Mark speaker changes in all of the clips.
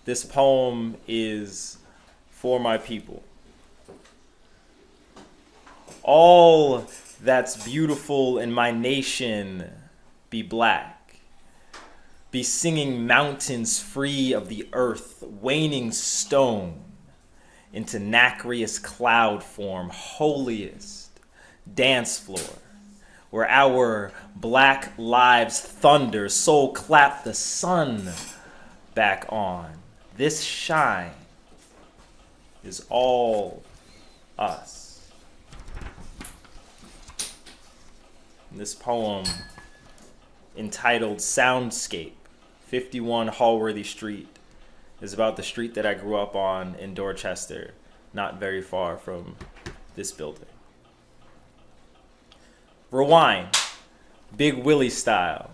Speaker 1: This poem is for my people. All that's beautiful in my nation be black. Be singing mountains free of the earth, waning stone into nacreous cloud form, holiest dance floor, where our black lives thunder, soul clap the sun back on. This shine is all us. And this poem, entitled Soundscape, 51 Hallworthy Street, is about the street that I grew up on in Dorchester, not very far from this building. Rewind, Big Willie style,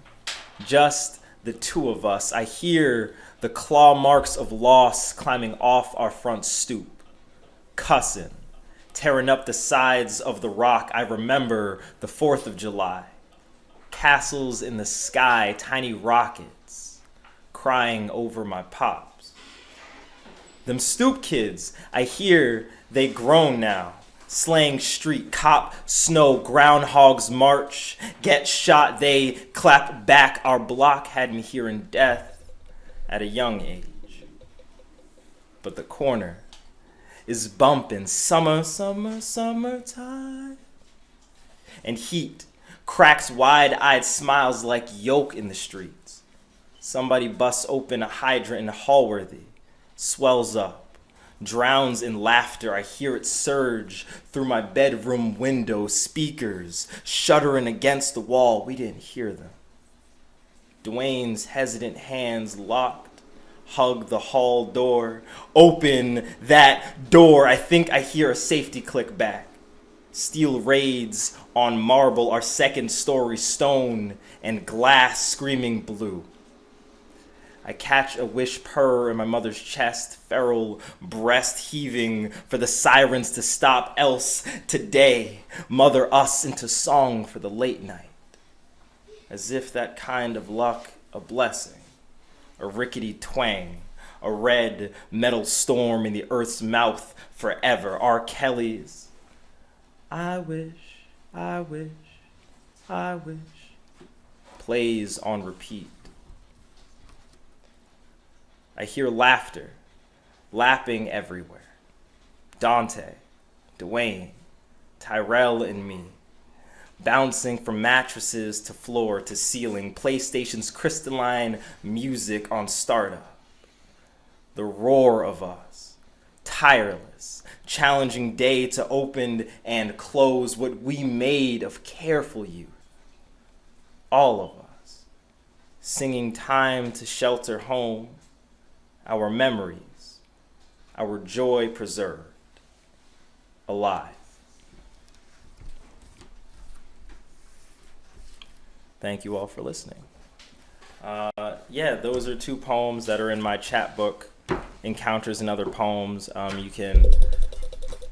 Speaker 1: just the two of us. I hear the claw marks of loss climbing off our front stoop, cussin', tearing up the sides of the rock. I remember the 4th of July, castles in the sky, tiny rockets crying over my pops. Them stoop kids, I hear they grown now, slaying street, cop, snow, groundhogs march, get shot, they clap back. Our block had me hearing death at a young age. But the corner is bumping summer, summer, summertime. And heat cracks wide-eyed smiles like yolk in the streets. Somebody busts open a hydrant in Hallworthy, swells up, drowns in laughter. I hear it surge through my bedroom window, speakers shuddering against the wall. We didn't hear them. Dwayne's hesitant hands locked, hug the hall door. Open that door. I think I hear a safety click back. Steel raids on marble, our second story stone and glass screaming blue. I catch a wish purr in my mother's chest, feral breast heaving for the sirens to stop, else today mother us into song for the late night. As if that kind of luck a blessing, a rickety twang, a red metal storm in the earth's mouth forever. R. Kelly's I wish, I wish, I wish plays on repeat. I hear laughter, lapping everywhere. Dante, Dwayne, Tyrell and me, bouncing from mattresses to floor to ceiling, PlayStation's crystalline music on startup. The roar of us, tireless, challenging day to open and close what we made of careful youth. All of us, singing time to shelter home, our memories, our joy preserved, alive. Thank you all for listening. Those are two poems that are in my chapbook, Encounters and Other Poems. You can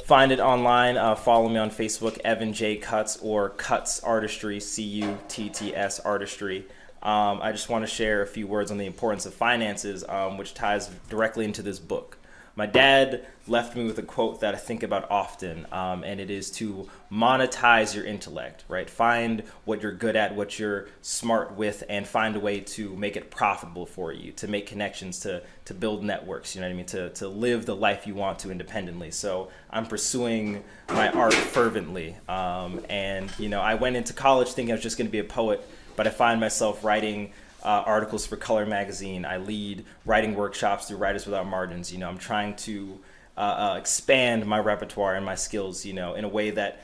Speaker 1: find it online. Follow me on Facebook, Evan J. Cutts, or Cutts Artistry, Cutts Artistry. I just want to share a few words on the importance of finances, which ties directly into this book. My dad left me with a quote that I think about often, and it is to monetize your intellect, right? Find what you're good at, what you're smart with, and find a way to make it profitable for you, to make connections, to build networks, you know what I mean, to live the life you want to independently. So I'm pursuing my art fervently. I went into college thinking I was just going to be a poet, but I find myself writing articles for Color Magazine. I lead writing workshops through Writers Without Margins. I'm trying to expand my repertoire and my skills, in a way that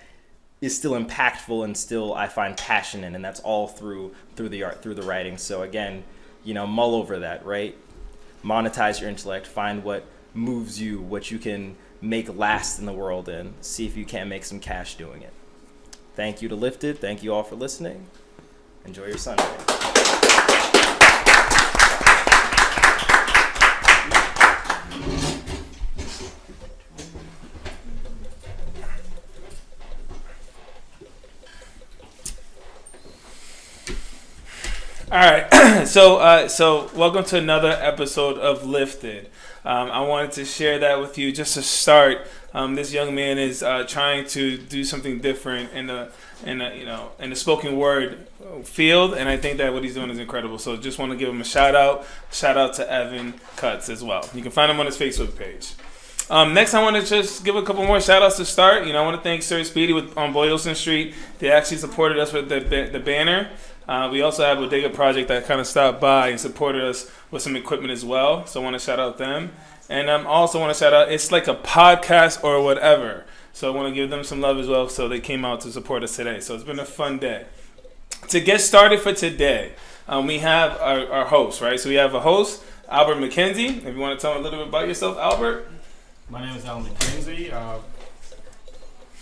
Speaker 1: is still impactful and still I find passion in, and that's all through the art, through the writing. So again, mull over that, right? Monetize your intellect, find what moves you, what you can make last in the world, and see if you can't make some cash doing it. Thank you to Lifted. Thank you all for listening. Enjoy your Sunday.
Speaker 2: All right, so welcome to another episode of Lifted. I wanted to share that with you just to start. This young man is trying to do something different in the spoken word field, and I think that what he's doing is incredible. So just want to give him a shout out. Shout out to Evan Cutts as well. You can find him on his Facebook page. Next, I want to just give a couple more shout outs to start. I want to thank Sir Speedy on Boylston Street. They actually supported us with the banner. We also have a Bodega Project that kind of stopped by and supported us with some equipment as well. So I want to shout out them. And also want to shout out, it's like a podcast or whatever. So I want to give them some love as well. So they came out to support us today. So it's been a fun day. To get started for today, we have our host, right? So we have a host, Albert McKenzie. If you want to tell me a little bit about yourself, Albert.
Speaker 3: My name is Albert McKenzie.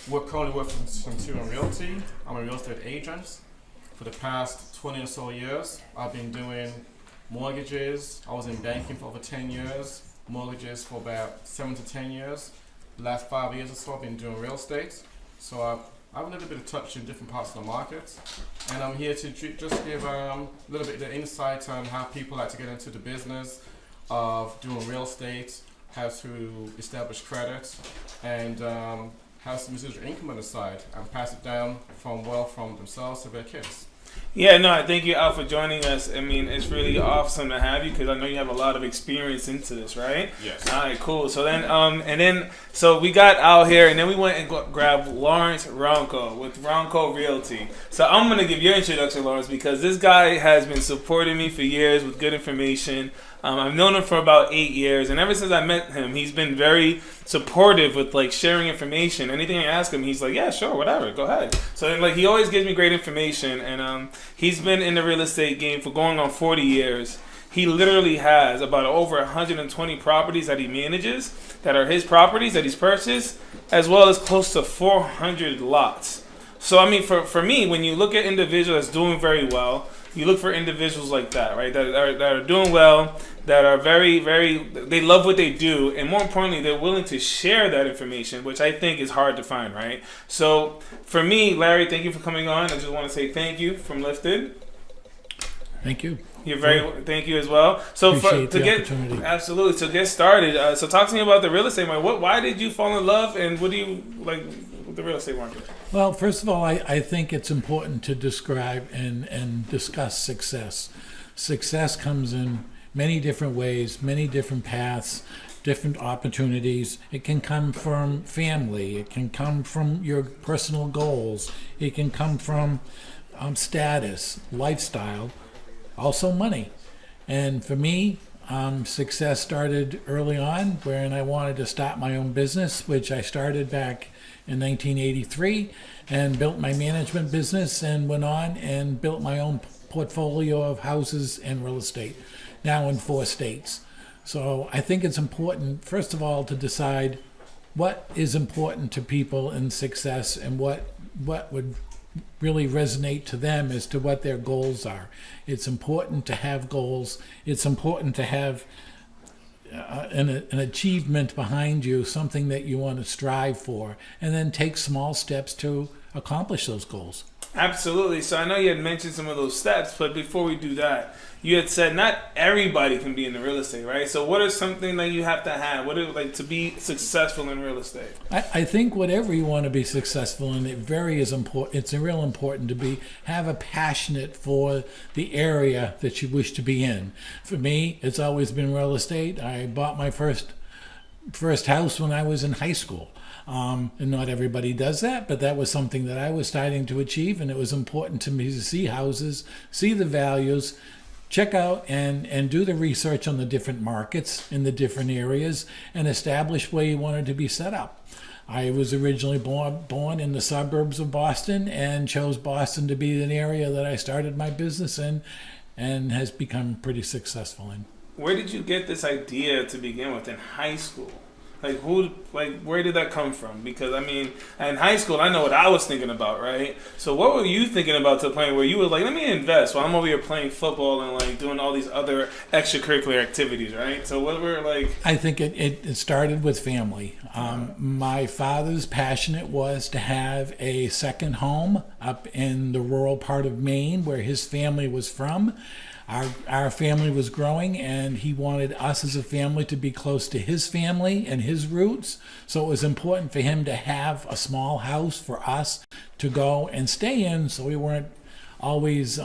Speaker 3: Currently work from Turin Realty. I'm a real estate agent. For the past 20 or so years, I've been doing mortgages. I was in banking for over 10 years, mortgages for about 7 to 10 years. The last 5 years or so, I've been doing real estate. So I have a little bit of touch in different parts of the market. And I'm here to just give a little bit of insight on how people like to get into the business of doing real estate, how to establish credit, and have some residual income on the side and pass it down from themselves to their kids.
Speaker 2: Yeah, no, I thank you, Al, for joining us. I mean, it's really awesome to have you because I know you have a lot of experience into this, right?
Speaker 3: Yes.
Speaker 2: All right, cool. So then, so we got Al here, and then we went and grabbed Lawrence Ronco with Ronco Realty. So I'm going to give your introduction, Lawrence, because this guy has been supporting me for years with good information. I've known him for about 8 years, and ever since I met him, he's been very supportive with like sharing information. Anything I ask him, he's like, "Yeah, sure, whatever, go ahead." So like he always gives me great information, and he's been in the real estate game for going on 40 years. He literally has about over 120 properties that he manages that are his properties that he's purchased, as well as close to 400 lots. So I mean, for me, when you look at individuals that's doing very well, you look for individuals like that, right? That are doing well, that are very, very, they love what they do, and more importantly, they're willing to share that information, which I think is hard to find, right? So for me, Larry, thank you for coming on. I just want to say thank you from Lifted.
Speaker 4: Thank you.
Speaker 2: Thank you as well. So absolutely, to get started, so talk to me about the real estate market. Why did you fall in love, and what do you like with the real estate market?
Speaker 4: Well, first of all, I think it's important to describe and discuss success. Success comes in many different ways, many different paths, different opportunities. It can come from family. It can come from your personal goals. It can come from status, lifestyle, also money. And for me, success started early on when I wanted to start my own business, which I started back in 1983 and built my management business and went on and built my own portfolio of houses and real estate, now in 4 states. So I think it's important, first of all, to decide what is important to people in success and what would really resonate to them as to what their goals are. It's important to have goals. It's important to have an achievement behind you, something that you want to strive for, and then take small steps to accomplish those goals.
Speaker 2: Absolutely. So I know you had mentioned some of those steps, but before we do that, you had said not everybody can be in the real estate, right? So what are something that you have to have? What are like to be successful in real estate?
Speaker 4: I think whatever you want to be successful in, it's real important to have a passionate for the area that you wish to be in. For me, it's always been real estate. I bought my first house when I was in high school. And not everybody does that, but that was something that I was starting to achieve, and it was important to me to see houses, see the values, check out and do the research on the different markets in the different areas, and establish where you wanted to be set up. I was originally born in the suburbs of Boston and chose Boston to be an area that I started my business in and has become pretty successful in.
Speaker 2: Where did you get this idea to begin with in high school? Like where did that come from? Because I mean, in high school, I know what I was thinking about, right? So what were you thinking about to the point where you were like, let me invest while I'm over here playing football and like doing all these other extracurricular activities, right? So what were like?
Speaker 4: I think it started with family. My father's passion it was to have a second home up in the rural part of Maine where his family was from. Our family was growing, and he wanted us as a family to be close to his family and his roots. So it was important for him to have a small house for us to go and stay in, so we weren't always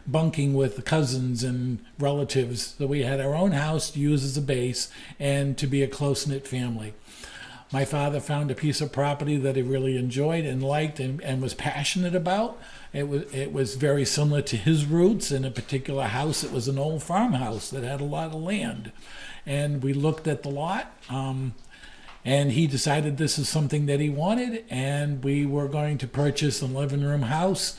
Speaker 4: bunking with the cousins and relatives. So we had our own house to use as a base and to be a close-knit family. My father found a piece of property that he really enjoyed and liked and was passionate about. It was very similar to his roots. In a particular house, it was an old farmhouse that had a lot of land. And we looked at the lot, and he decided this is something that he wanted, and we were going to purchase an 11-room house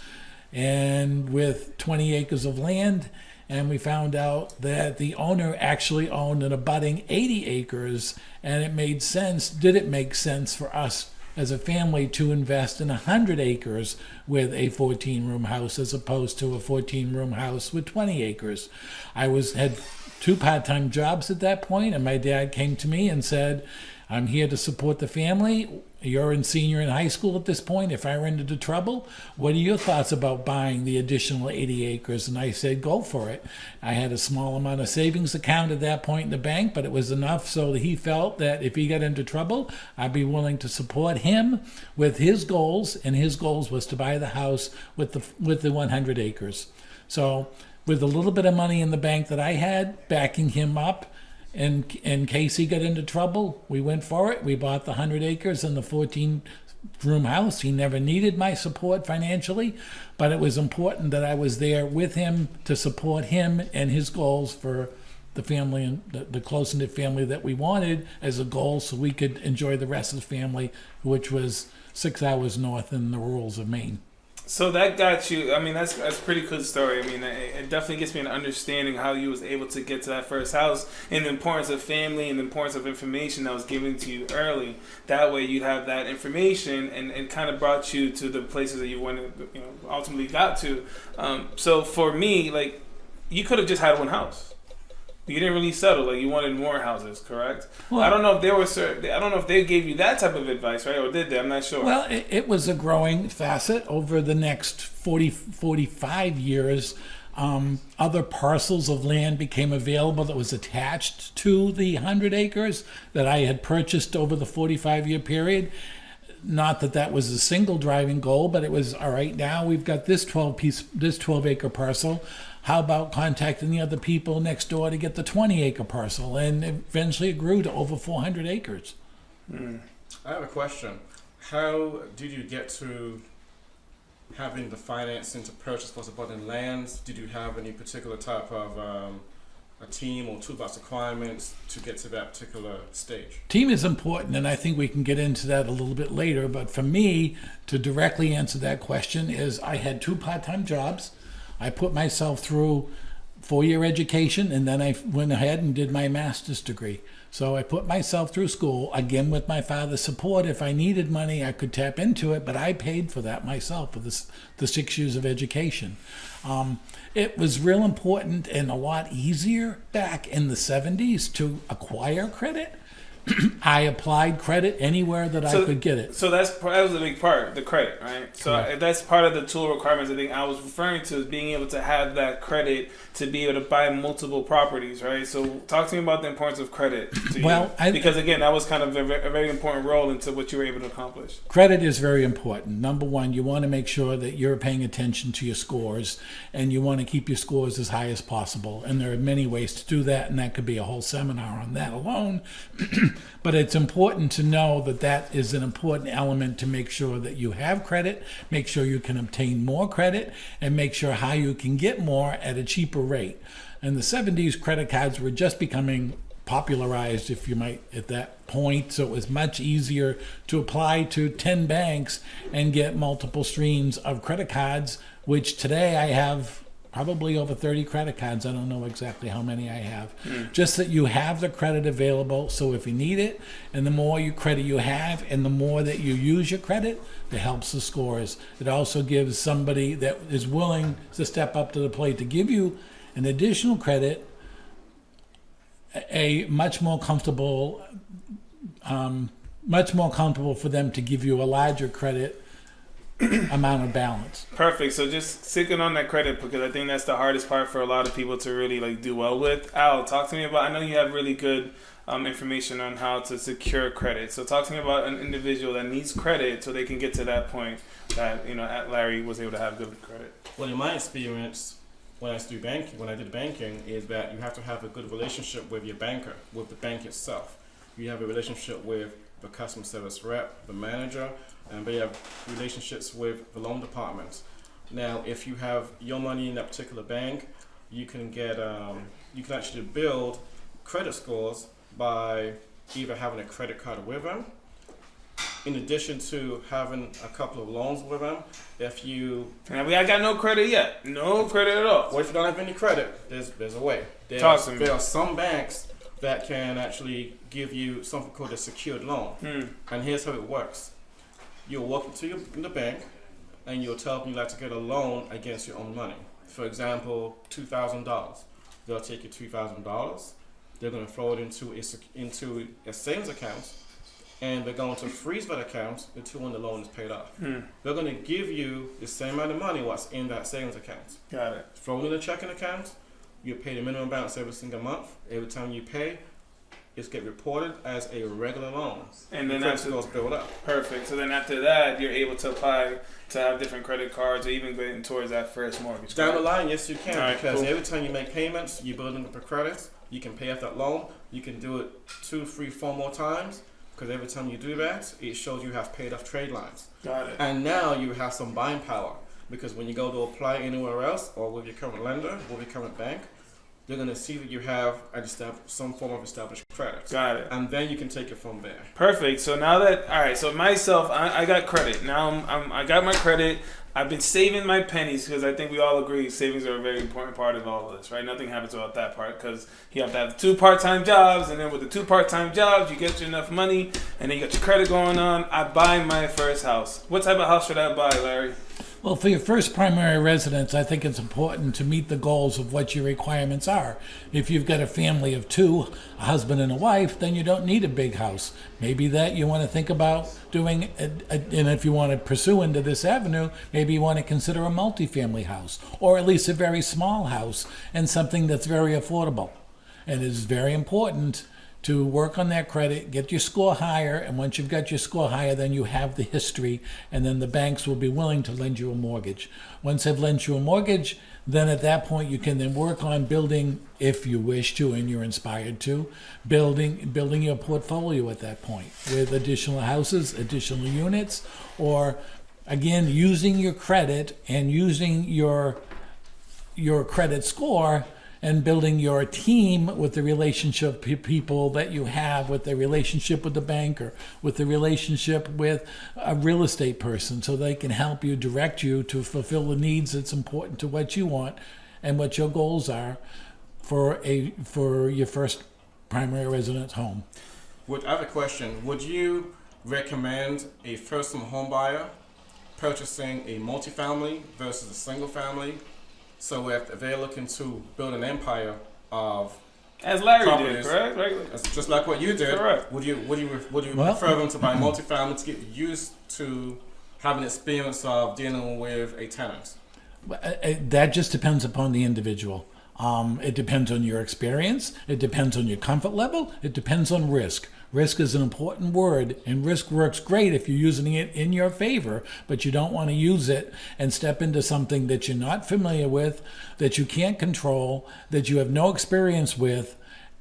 Speaker 4: and with 20 acres of land. And we found out that the owner actually owned an abutting 80 acres, and it made sense. Did it make sense for us as a family to invest in 100 acres with a 14-room house as opposed to a 14-room house with 20 acres? I had 2 part-time jobs at that point, and my dad came to me and said, I'm here to support the family. You're a senior in high school at this point. If I run into trouble, what are your thoughts about buying the additional 80 acres? And I said, go for it. I had a small amount of savings account at that point in the bank, but it was enough so that he felt that if he got into trouble, I'd be willing to support him with his goals, and his goals was to buy the house with the 100 acres. So with a little bit of money in the bank that I had, backing him up, in case he got into trouble, we went for it. We bought the 100 acres and the 14-room house. He never needed my support financially, but it was important that I was there with him to support him and his goals for the family and the close-knit family that we wanted as a goal, so we could enjoy the rest of the family, which was 6 hours north in the rurals of Maine.
Speaker 2: So that got you. I mean, that's a pretty good story. I mean, it definitely gets me an understanding how you was able to get to that first house and the importance of family and the importance of information that was given to you early. That way, you'd have that information and kind of brought you to the places that you wanted, ultimately got to. So for me, like, you could have just had one house. You didn't really settle. Like, you wanted more houses, correct? Well, I don't know if I don't know if they gave you that type of advice, right? Or did they? I'm not sure.
Speaker 4: Well, it was a growing facet over the next 45 years. Other parcels of land became available that was attached to the 100 acres that I had purchased over the 45-year period. Not that was a single driving goal, but it was, all right, now we've got this 12-acre parcel. How about contacting the other people next door to get the 20-acre parcel? And eventually it grew to over 400 acres.
Speaker 3: I have a question. How did you get to having the financing to purchase plus abundant lands? Did you have any particular type of a team or toolbox requirements to get to that particular stage?
Speaker 4: Team is important, and I think we can get into that a little bit later. But for me, to directly answer that question is I had 2 part-time jobs. I put myself through 4-year education, and then I went ahead and did my master's degree. So I put myself through school, again with my father's support. If I needed money, I could tap into it, but I paid for that myself for the 6 years of education. It was real important and a lot easier back in the 70s to acquire credit. I applied credit anywhere that I could get it.
Speaker 2: So that was a big part, the credit, right? So
Speaker 4: Correct.
Speaker 2: That's part of the tool requirements I think I was referring to, is being able to have that credit to be able to buy multiple properties, right? So talk to me about the importance of credit to
Speaker 4: Well,
Speaker 2: you. Because again, that was kind of a very important role into what you were able to accomplish.
Speaker 4: Credit is very important. Number one, you want to make sure that you're paying attention to your scores, and you want to keep your scores as high as possible. And there are many ways to do that, and that could be a whole seminar on that alone. But it's important to know that that is an important element to make sure that you have credit, make sure you can obtain more credit, and make sure how you can get more at a cheaper rate. In the 70s, credit cards were just becoming popularized, if you might, at that point. So it was much easier to apply to 10 banks and get multiple streams of credit cards, which today I have probably over 30 credit cards. I don't know exactly how many I have. Just that you have the credit available, so if you need it, and the more credit you have and the more that you use your credit, it helps the scores. It also gives somebody that is willing to step up to the plate to give you an additional credit a much more comfortable for them to give you a larger credit amount of balance.
Speaker 2: Perfect. So just sticking on that credit, because I think that's the hardest part for a lot of people to really like do well with. Al, talk to me about, I know you have really good information on how to secure credit. So talk to me about an individual that needs credit so they can get to that point that, Larry was able to have good credit.
Speaker 3: Well, in my experience, when I did banking, is that you have to have a good relationship with your banker, with the bank itself. You have a relationship with the customer service rep, the manager, and they have relationships with the loan department. Now, if you have your money in that particular bank, you can actually build credit scores by either having a credit card with them, in addition to having a couple of loans with them.
Speaker 2: I got no credit yet. No credit at all.
Speaker 3: Well, if you don't have any credit, there's a way.
Speaker 2: Talk to me.
Speaker 3: There are some banks that can actually give you something called a secured loan. And here's how it works. You'll walk into the bank and you'll tell them you'd like to get a loan against your own money. For example, $2,000. They'll take your $2,000. They're going to throw it into a savings account, and they're going to freeze that account until when the loan is paid off. They're going to give you the same amount of money what's in that savings account.
Speaker 2: Got it.
Speaker 3: Throw it in a checking account. You pay the minimum balance every single month. Every time you pay, it's get reported as a regular loan. And then credit scores build up.
Speaker 2: Perfect. So then after that, you're able to apply to have different credit cards or even getting towards that first mortgage.
Speaker 3: Down the line, yes, you can.
Speaker 2: All right,
Speaker 3: because
Speaker 2: cool.
Speaker 3: every time you make payments, you're building up the credits. You can pay off that loan. You can do it 2, 3, 4 more times. Because every time you do that, it shows you have paid off trade lines.
Speaker 2: Got it.
Speaker 3: And now you have some buying power. Because when you go to apply anywhere else, or with your current lender, or your current bank, they're going to see that you have some form of established credit.
Speaker 2: Got it.
Speaker 3: And then you can take it from there.
Speaker 2: Perfect. So now so myself, I got credit. Now I got my credit. I've been saving my pennies because I think we all agree savings are a very important part of all of this, right? Nothing happens without that part because you have to have 2 part-time jobs, and then with the 2 part-time jobs, you get you enough money, and then you got your credit going on. I buy my first house. What type of house should I buy, Larry?
Speaker 4: Well, for your first primary residence, I think it's important to meet the goals of what your requirements are. If you've got a family of 2, a husband and a wife, then you don't need a big house. Maybe that you want to think about doing, and if you want to pursue into this avenue, maybe you want to consider a multifamily house, or at least a very small house, and something that's very affordable. And it is very important to work on that credit, get your score higher, and once you've got your score higher, then you have the history, and then the banks will be willing to lend you a mortgage. Once they've lent you a mortgage, then at that point you can then work on building, if you wish to and you're inspired to, building your portfolio at that point with additional houses, additional units, or again, using your credit and using your credit score and building your team with the relationship people that you have, with the relationship with the banker, with the relationship with a real estate person, so they can help you, direct you to fulfill the needs that's important to what you want and what your goals are for your first primary residence home.
Speaker 3: I have a question. Would you recommend a first-time home buyer purchasing a multifamily versus a single family? So if they're looking to build an empire of
Speaker 2: as Larry
Speaker 3: properties,
Speaker 2: did, correct? Right?
Speaker 3: That's just like what you did.
Speaker 2: Correct.
Speaker 3: Would you prefer them to buy multifamily to get used to have an experience of dealing with a tenant?
Speaker 4: That just depends upon the individual. It depends on your experience. It depends on your comfort level. It depends on risk. Risk is an important word, and risk works great if you're using it in your favor, but you don't want to use it and step into something that you're not familiar with, that you can't control, that you have no experience with,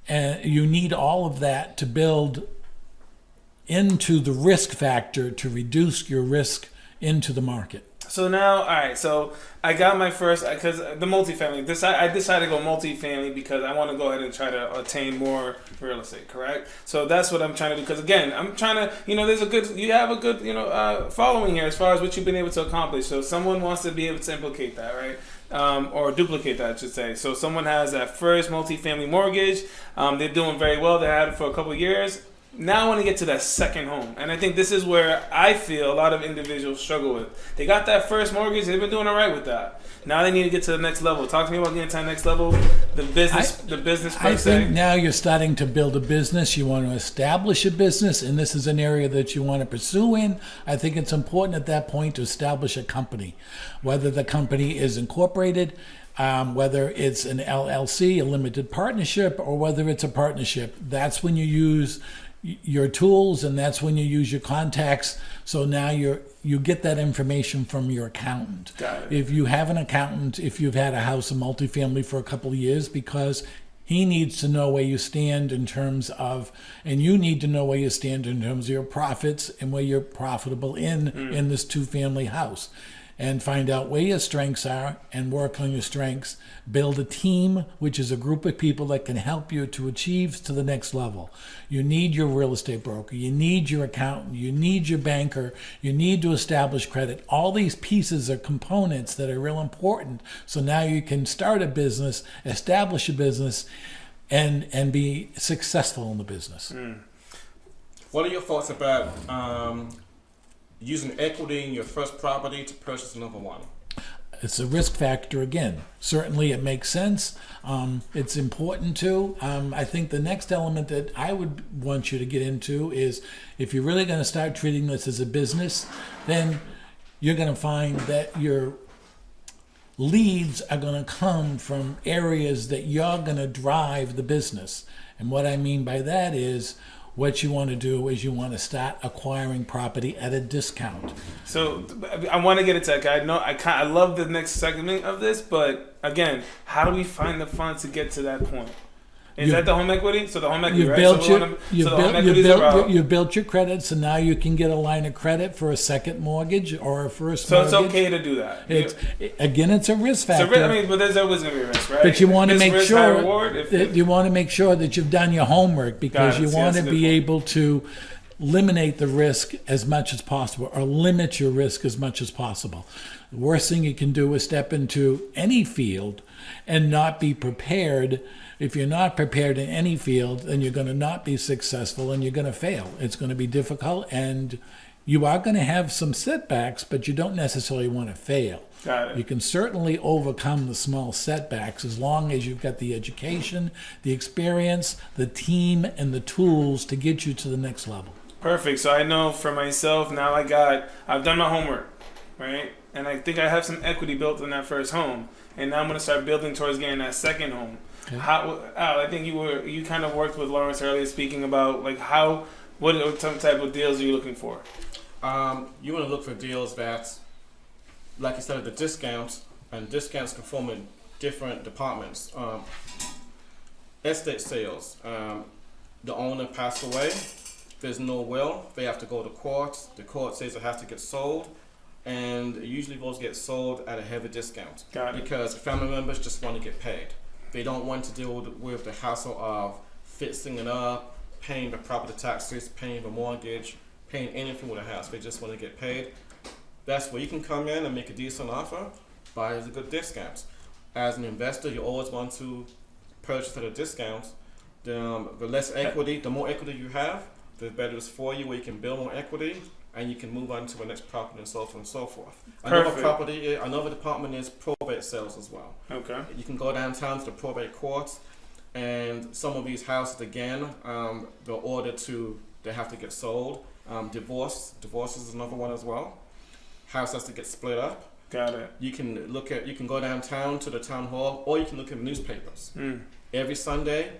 Speaker 4: and you need all of that to build into the risk factor to reduce your risk into the market.
Speaker 2: So now, all right, so I got my first, because the multifamily, I decided to go multifamily because I want to go ahead and try to attain more real estate, correct? So that's what I'm trying to do, because again, I'm trying to, you have a good, following here as far as what you've been able to accomplish. So someone wants to be able to implicate that, right? or duplicate that, I should say. So someone has that first multifamily mortgage, they're doing very well, they had it for a couple of years. Now I want to get to that second home. And I think this is where I feel a lot of individuals struggle with. They got that first mortgage, they've been doing all right with that. Now they need to get to the next level. Talk to me about getting to the next level, the business per
Speaker 4: I
Speaker 2: se.
Speaker 4: think now you're starting to build a business. You want to establish a business, and this is an area that you want to pursue in. I think it's important at that point to establish a company, whether the company is incorporated, whether it's an LLC, a limited partnership, or whether it's a partnership. That's when you use your tools, and that's when you use your contacts. So now you get that information from your accountant.
Speaker 2: Got it.
Speaker 4: If you have an accountant, if you've had a house of multifamily for a couple of years, because he needs to know where you stand in terms of, and you need to know where you stand in terms of your profits and where you're profitable in this two-family house. And find out where your strengths are and work on your strengths. Build a team, which is a group of people that can help you to achieve to the next level. You need your real estate broker. You need your accountant. You need your banker. You need to establish credit. All these pieces are components that are real important. So now you can start a business, establish a business, and be successful in the business.
Speaker 3: What are your thoughts about using equity in your first property to purchase another one?
Speaker 4: It's a risk factor again. Certainly it makes sense. It's important too. I think the next element that I would want you to get into is, if you're really going to start treating this as a business, then you're going to find that your leads are going to come from areas that you're going to drive the business. And what I mean by that is, what you want to do is you want to start acquiring property at a discount.
Speaker 2: So I want to get into that. I love the next segment of this, but again, how do we find the funds to get to that point? Is that the home equity? So the home equity, right?
Speaker 4: You've built your credit, so now you can get a line of credit for a second mortgage or a first
Speaker 2: mortgage.
Speaker 4: So
Speaker 2: it's okay to do that.
Speaker 4: It's a risk factor.
Speaker 2: But there's always going to be a risk, right?
Speaker 4: But you want to make sure
Speaker 2: you
Speaker 4: want to make sure that you've done your homework, because you want to be able to eliminate the risk as much as possible, or limit your risk as much as possible. The worst thing you can do is step into any field and not be prepared. If you're not prepared in any field, then you're going to not be successful and you're going to fail. It's going to be difficult, and you are going to have some setbacks, but you don't necessarily want to fail.
Speaker 2: Got it.
Speaker 4: You can certainly overcome the small setbacks as long as you've got the education, the experience, the team, and the tools to get you to the next level.
Speaker 2: Perfect. So I know for myself now, I've done my homework, right? And I think I have some equity built in that first home, and now I'm going to start building towards getting that second home. Okay. Al, I think you kind of worked with Lawrence earlier, speaking about what type of deals are you looking for?
Speaker 3: You want to look for deals that, like you said, the discounts, and discounts can form in different departments. Estate sales, the owner passed away, there's no will, they have to go to court, the court says it has to get sold, and usually those get sold at a heavy discount.
Speaker 2: Got it.
Speaker 3: Because family members just want to get paid. They don't want to deal with the hassle of fixing it up, paying the property taxes, paying the mortgage, paying anything with a house. They just want to get paid. That's where you can come in and make a decent offer, buy at a good discount. As an investor, you always want to purchase at a discount. The less equity, the more equity you have, the better it's for you, where you can build more equity and you can move on to the next property and so forth and so forth. Another department is probate sales as well.
Speaker 2: Okay. You
Speaker 3: can go downtown to the probate courts, and some of these houses, again, they have to get sold. Divorce is another one as well. House has to get split up.
Speaker 2: Got it.
Speaker 3: You can go downtown to the town hall, or you can look at newspapers. Every Sunday,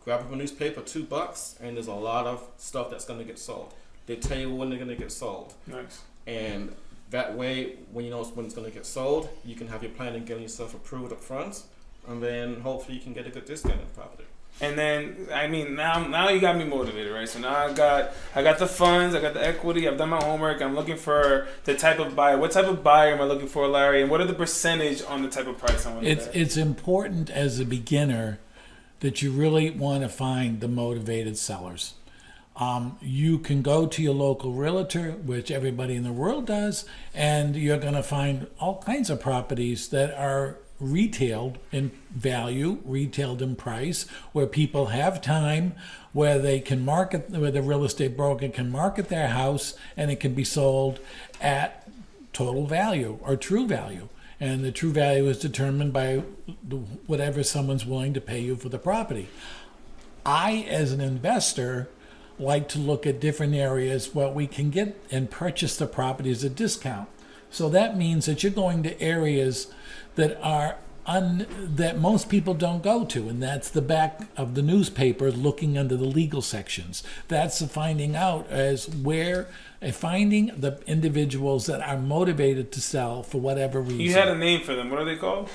Speaker 3: grab up a newspaper, $2, and there's a lot of stuff that's going to get sold. They tell you when they're going to get sold.
Speaker 2: Nice.
Speaker 3: And that way, when you know when it's going to get sold, you can have your plan and get yourself approved up front, and then hopefully you can get a good discount on the property.
Speaker 2: And then, I mean, now you got me motivated, right? So now I got the funds, I got the equity, I've done my homework, I'm looking for the type of buyer. What type of buyer am I looking for, Larry? And what are the percentage on the type of price I want to pay?
Speaker 4: It's important as a beginner that you really want to find the motivated sellers. You can go to your local realtor, which everybody in the world does, and you're going to find all kinds of properties that are retailed in value, retailed in price, where people have time, where they can market, where the real estate broker can market their house, and it can be sold at total value or true value. And the true value is determined by whatever someone's willing to pay you for the property. I, as an investor, like to look at different areas where we can get and purchase the properties at a discount. So that means that you're going to areas that are that most people don't go to, and that's the back of the newspaper looking under the legal sections. That's the finding out as where finding the individuals that are motivated to sell for whatever reason.
Speaker 2: You had a name for them. What are they called?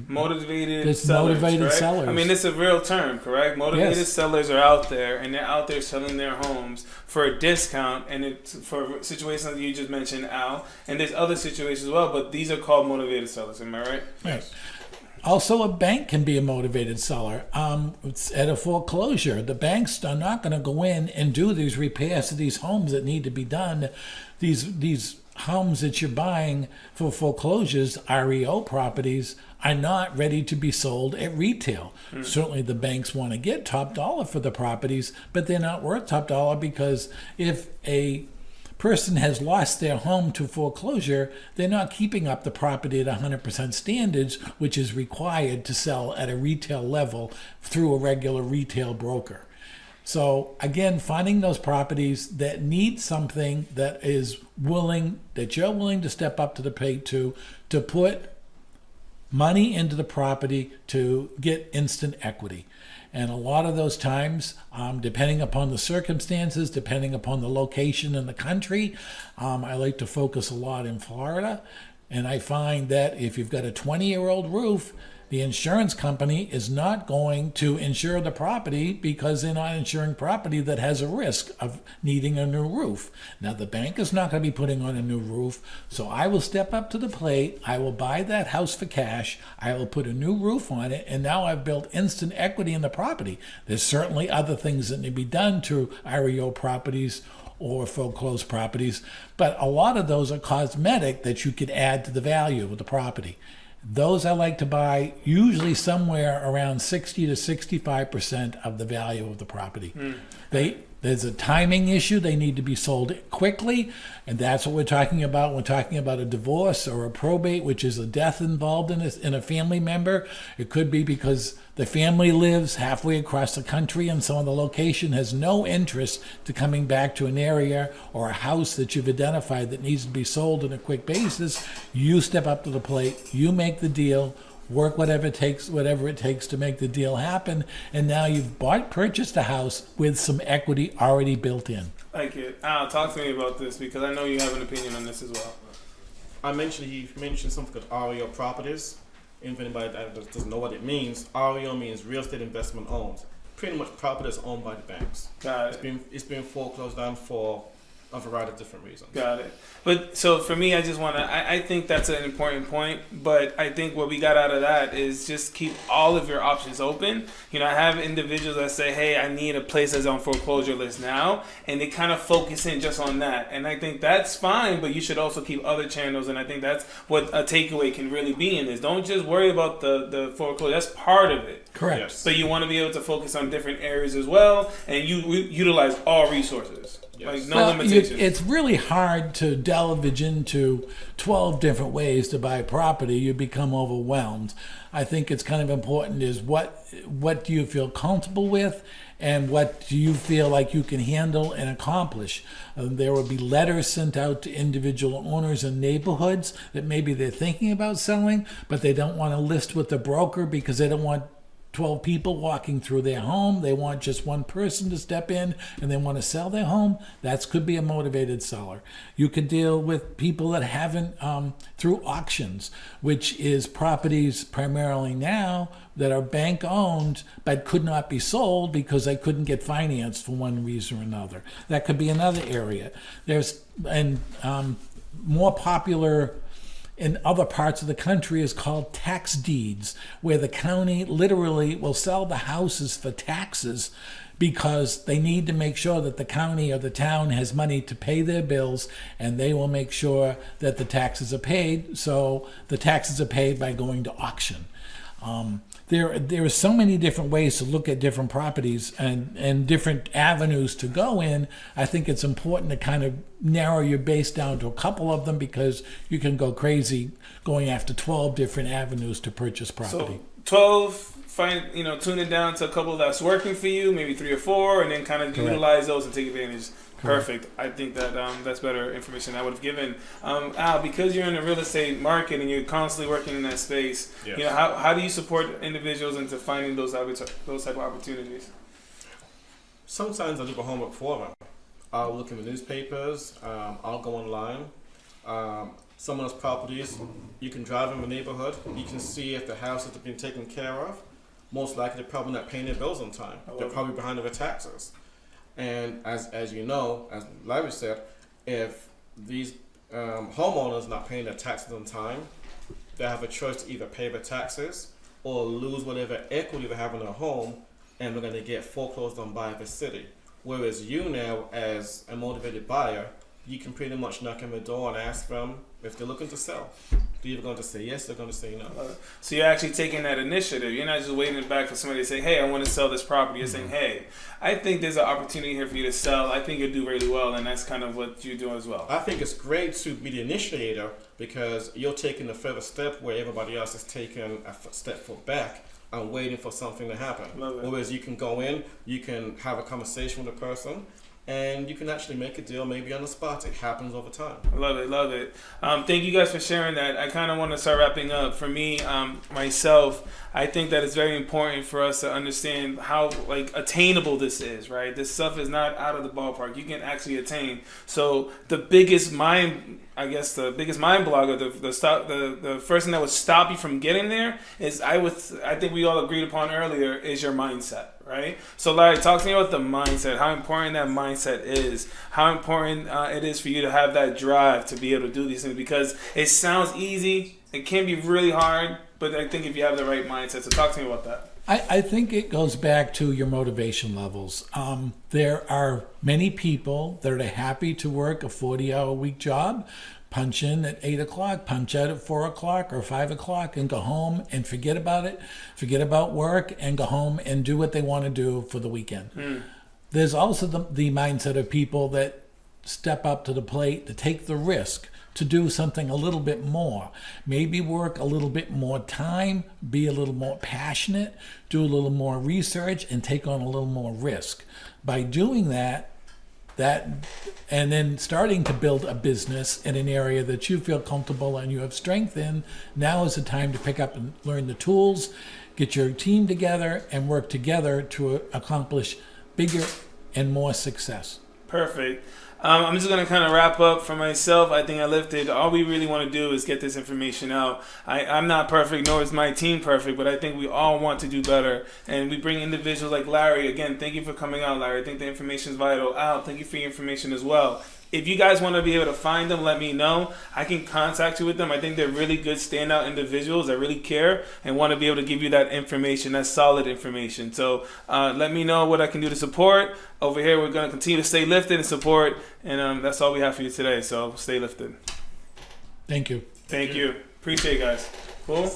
Speaker 2: Motivated
Speaker 4: It's
Speaker 2: sellers.
Speaker 4: motivated
Speaker 2: Correct?
Speaker 4: sellers.
Speaker 2: I mean, it's a real term, correct? Motivated
Speaker 4: Yes.
Speaker 2: sellers are out there, and they're out there selling their homes for a discount, and it's for situations that you just mentioned, Al. And there's other situations as well, but these are called motivated sellers. Am I right?
Speaker 4: Right. Also, a bank can be a motivated seller. It's at a foreclosure, the banks are not going to go in and do these repairs to these homes that need to be done. These homes that you're buying for foreclosures, REO properties, are not ready to be sold at retail. Certainly the banks want to get top dollar for the properties, but they're not worth top dollar, because if a person has lost their home to foreclosure, they're not keeping up the property at 100% standards, which is required to sell at a retail level through a regular retail broker. So again, finding those properties that need something that is willing, that you're willing to step up to the plate to put money into the property to get instant equity. And a lot of those times, depending upon the circumstances, depending upon the location in the country, I like to focus a lot in Florida. And I find that if you've got a 20-year-old roof, the insurance company is not going to insure the property, because they're not insuring property that has a risk of needing a new roof. Now, the bank is not going to be putting on a new roof, so I will step up to the plate. I will buy that house for cash. I will put a new roof on it, and now I've built instant equity in the property. There's certainly other things that need to be done to REO properties or foreclosed properties, but a lot of those are cosmetic that you could add to the value of the property. Those I like to buy usually somewhere around 60 to 65% of the value of the property. There's a timing issue. They need to be sold quickly, and that's what we're talking about. We're talking about a divorce or a probate, which is a death involved in a family member. It could be because the family lives halfway across the country, and so the location has no interest to coming back to an area or a house that you've identified that needs to be sold on a quick basis. You step up to the plate. You make the deal. Work whatever it takes to make the deal happen, and now you've purchased a house with some equity already built in.
Speaker 2: Like it. Al, talk to me about this, because I know you have an opinion on this as well.
Speaker 3: He mentioned something called REO properties. If anybody that doesn't know what it means, REO means real estate investment owned. Pretty much property is owned by the banks.
Speaker 2: Got it.
Speaker 3: It's been foreclosed on for a variety of different reasons.
Speaker 2: Got it. But so for me, I just want to, I think that's an important point, but I think what we got out of that is just keep all of your options open. You know, I have individuals that say, hey, I need a place that's on foreclosure list now, and they kind of focus in just on that. And I think that's fine, but you should also keep other channels, and I think that's what a takeaway can really be in this. Don't just worry about the foreclosure. That's part of it.
Speaker 4: Correct.
Speaker 3: Yes.
Speaker 2: But you want to be able to focus on different areas as well, and you utilize all resources.
Speaker 3: Yes.
Speaker 2: Like no
Speaker 4: Well,
Speaker 2: limitations.
Speaker 4: it's really hard to delve into 12 different ways to buy property. You become overwhelmed. I think it's kind of important is what do you feel comfortable with, and what do you feel like you can handle and accomplish. There will be letters sent out to individual owners in neighborhoods that maybe they're thinking about selling, but they don't want to list with the broker because they don't want 12 people walking through their home. They want just one person to step in, and they want to sell their home. That could be a motivated seller. You could deal with people that haven't, through auctions, which is properties primarily now that are bank owned but could not be sold because they couldn't get financed for one reason or another. That could be another area. There's more popular in other parts of the country is called tax deeds, where the county literally will sell the houses for taxes because they need to make sure that the county or the town has money to pay their bills, and they will make sure that the taxes are paid. So the taxes are paid by going to auction. There are so many different ways to look at different properties and different avenues to go in. I think it's important to kind of narrow your base down to a couple of them, because you can go crazy going after 12 different avenues to purchase property.
Speaker 2: So 12, tune it down to a couple that's working for you, maybe 3 or 4, and then kind of
Speaker 4: Correct.
Speaker 2: utilize those and take advantage.
Speaker 4: Correct.
Speaker 2: Perfect. I think that that's better information I would have given. Al, because you're in the real estate market and you're constantly working in that space,
Speaker 3: Yes.
Speaker 2: how do you support individuals into finding those type of opportunities?
Speaker 3: Sometimes I do the homework for them. I'll look in the newspapers. I'll go online. Some of those properties, you can drive in the neighborhood. You can see if the houses have been taken care of. Most likely, they're probably not paying their bills on time. They're probably behind on their taxes. And as you know, as Larry said, if these homeowners not paying their taxes on time, they have a choice to either pay their taxes or lose whatever equity they have in their home, and they're going to get foreclosed on by the city. Whereas you now, as a motivated buyer, you can pretty much knock on the door and ask them if they're looking to sell. They're either going to say yes, they're going to say no.
Speaker 2: So you're actually taking that initiative. You're not just waiting back for somebody to say, hey, I want to sell this property. You're saying, hey, I think there's an opportunity here for you to sell. I think you'll do really well, and that's kind of what you do as well.
Speaker 3: I think it's great to be the initiator, because you're taking a further step where everybody else is taking a step foot back and waiting for something to happen.
Speaker 2: Love it.
Speaker 3: Whereas you can go in, you can have a conversation with a person, and you can actually make a deal maybe on the spot. It happens over time.
Speaker 2: Love it, love it. Thank you guys for sharing that. I kind of want to start wrapping up. For me, myself, I think that it's very important for us to understand how attainable this is, right? This stuff is not out of the ballpark. You can actually attain. So the biggest mind block, or the first thing that would stop you from getting there is I think we all agreed upon earlier, is your mindset. Right? So Larry, talk to me about the mindset, how important that mindset is, how important it is for you to have that drive to be able to do these things, because it sounds easy, it can be really hard, but I think if you have the right mindset. So talk to me about that.
Speaker 4: I think it goes back to your motivation levels. There are many people that are happy to work a 40-hour-a-week job, punch in at 8 o'clock, punch out at 4 o'clock or 5 o'clock, and go home and forget about it, forget about work, and go home and do what they want to do for the weekend. There's also the mindset of people that step up to the plate to take the risk to do something a little bit more, maybe work a little bit more time, be a little more passionate, do a little more research, and take on a little more risk. By doing that, and then starting to build a business in an area that you feel comfortable and you have strength in, now is the time to pick up and learn the tools, get your team together, and work together to accomplish bigger and more success.
Speaker 2: Perfect. I'm just going to kind of wrap up for myself. I think I lifted. All we really want to do is get this information out. I'm not perfect, nor is my team perfect, but I think we all want to do better. And we bring individuals like Larry. Again, thank you for coming out, Larry. I think the information is vital. Al, thank you for your information as well. If you guys want to be able to find them, let me know. I can contact you with them. I think they're really good standout individuals that really care and want to be able to give you that information, that solid information. So let me know what I can do to support. Over here, we're going to continue to stay lifted and support. And that's all we have for you today. So stay lifted.
Speaker 4: Thank you.
Speaker 2: Thank you. Appreciate it, guys. Cool.